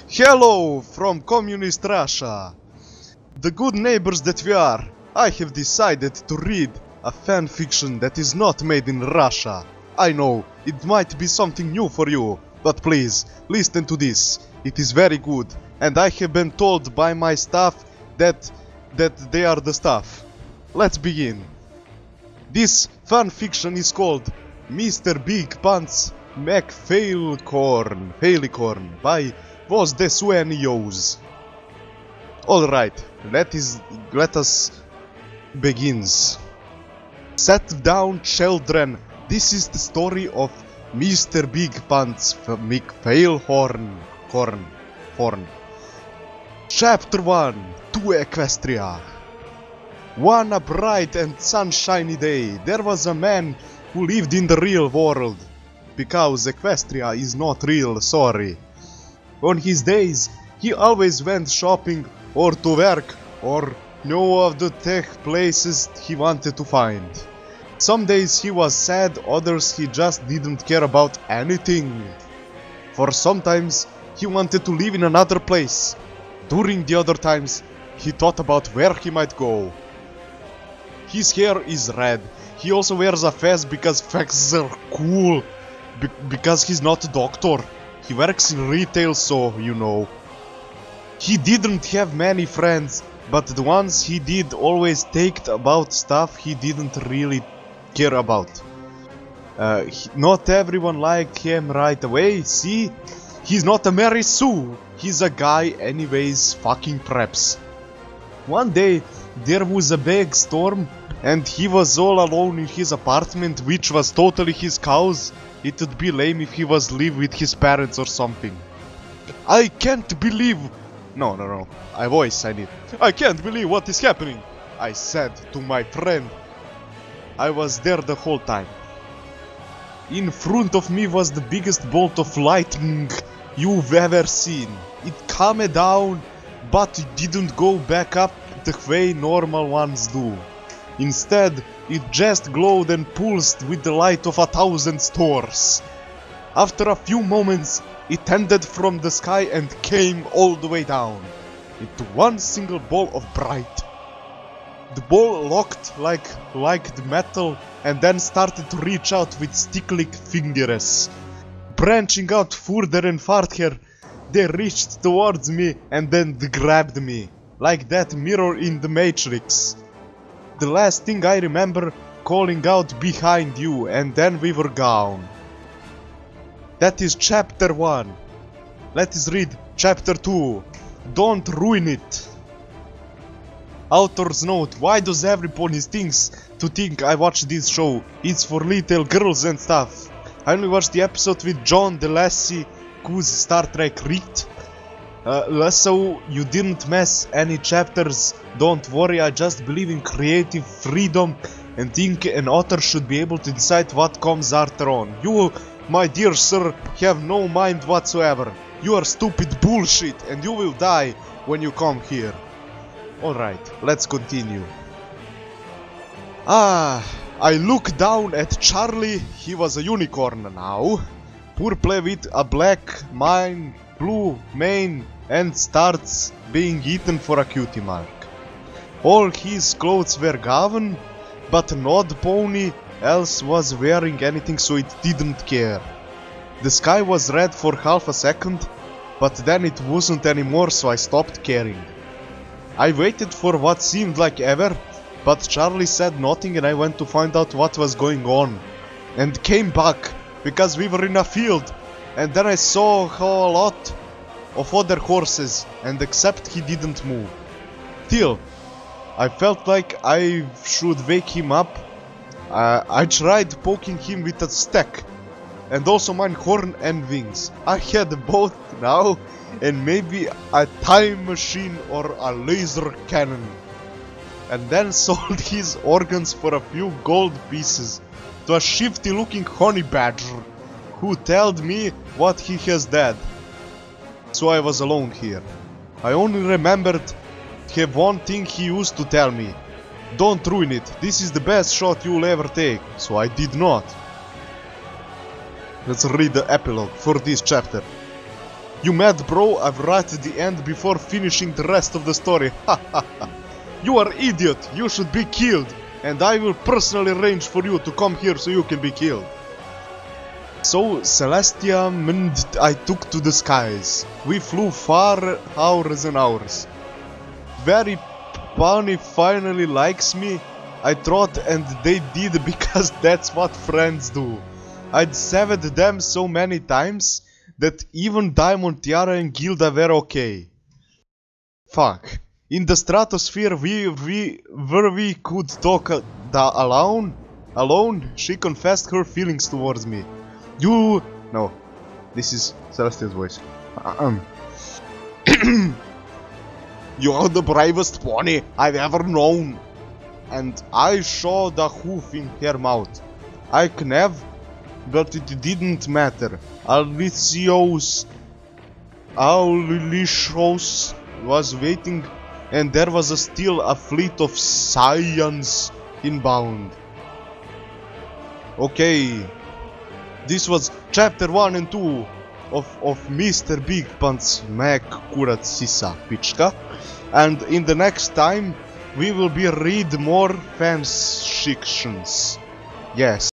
Hello from communist Russia. The good neighbors that we are, I have decided to read a fan fiction that is not made in Russia. I know, it might be something new for you, but please, listen to this. It is very good, and I have been told by my staff that they are the staff. Let's begin. This fan fiction is called Mr. Bigpants McFailicorn by Was the Suenios. Alright, let us begins. Sit down, children. This is the story of Mr. Bigpants McFailicorn. Chapter 1. To Equestria. One a bright and sunshiny day, there was a man who lived in the real world. Because Equestria is not real, sorry. On his days, he always went shopping or to work or knew of the tech places he wanted to find. Some days he was sad, others he just didn't care about anything. For sometimes he wanted to live in another place. During the other times, he thought about where he might go. His hair is red. He also wears a fez because fezes are cool. Because he's not a doctor. He works in retail, so you know. He didn't have many friends, but the ones he did always talked about stuff he didn't really care about. Not everyone liked him right away, see? He's not a Mary Sue. He's a guy anyways, fucking preps. One day, there was a big storm, and he was all alone in his apartment, which was totally his house. It would be lame if he was live with his parents or something. I can't believe... No. I need. I can't believe what is happening, I said to my friend. I was there the whole time. In front of me was the biggest bolt of lightning you've ever seen. It calmed down, but it didn't go back up the way normal ones do. Instead, it just glowed and pulsed with the light of 1,000 stars. After a few moments, it ended from the sky and came all the way down into one single ball of bright. The ball looked like the metal and then started to reach out with stick-like fingers. Branching out further and farther, they reached towards me and then they grabbed me, like that mirror in the Matrix. The last thing I remember, calling out behind you, and then we were gone. That is chapter 1. Let us read chapter 2. Don't ruin it. Author's note: why does everybody think I watch this show? It's for little girls and stuff. I only watched the episode with John the Lassie, whose Star Trek read. So you didn't mess any chapters. Don't worry, I just believe in creative freedom and think an author should be able to decide what comes after on. You, my dear sir, have no mind whatsoever. You are stupid bullshit and you will die when you come here. Alright, let's continue. I look down at Charlie. He was a unicorn now. Purple with a black blue mane and starts being eaten for a cutie mark. All his clothes were gone, but not pony else was wearing anything, so it didn't care. The sky was red for half a second, but then it wasn't anymore, so I stopped caring. I waited for what seemed like ever, but Charlie said nothing and I went to find out what was going on. And came back, because we were in a field, and then I saw how a lot of other horses, and except he didn't move. Still, I felt like I should wake him up. I tried poking him with a stick, and also my horn and wings. I had both now, and maybe a time machine or a laser cannon. And then sold his organs for a few gold pieces to a shifty looking honey badger, who told me what he has dead. So I was alone here. I only remembered have one thing he used to tell me. Don't ruin it, this is the best shot you'll ever take. So I did not. Let's read the epilogue for this chapter. You mad bro? I've right at the end before finishing the rest of the story. Ha ha ha. You are idiot. You should be killed. And I will personally arrange for you to come here so you can be killed. So Celestia and I took to the skies. We flew far hours and hours. Very Bunny finally likes me, I thought, and they did because that's what friends do. I'd saved them so many times that even Diamond Tiara and Gilda were okay. Fuck. In the stratosphere where we could talk alone, she confessed her feelings towards me. No, this is Celestia's voice. You are the bravest pony I've ever known. And I saw the hoof in her mouth. I knew, but it didn't matter. Alicios was waiting, and there was still a fleet of Scions inbound. Okay, this was chapter 1 and 2 of Mr. Bigpants Mac Kurat Sisa Pichka, and in the next time we will be read more fan fictions. Yes.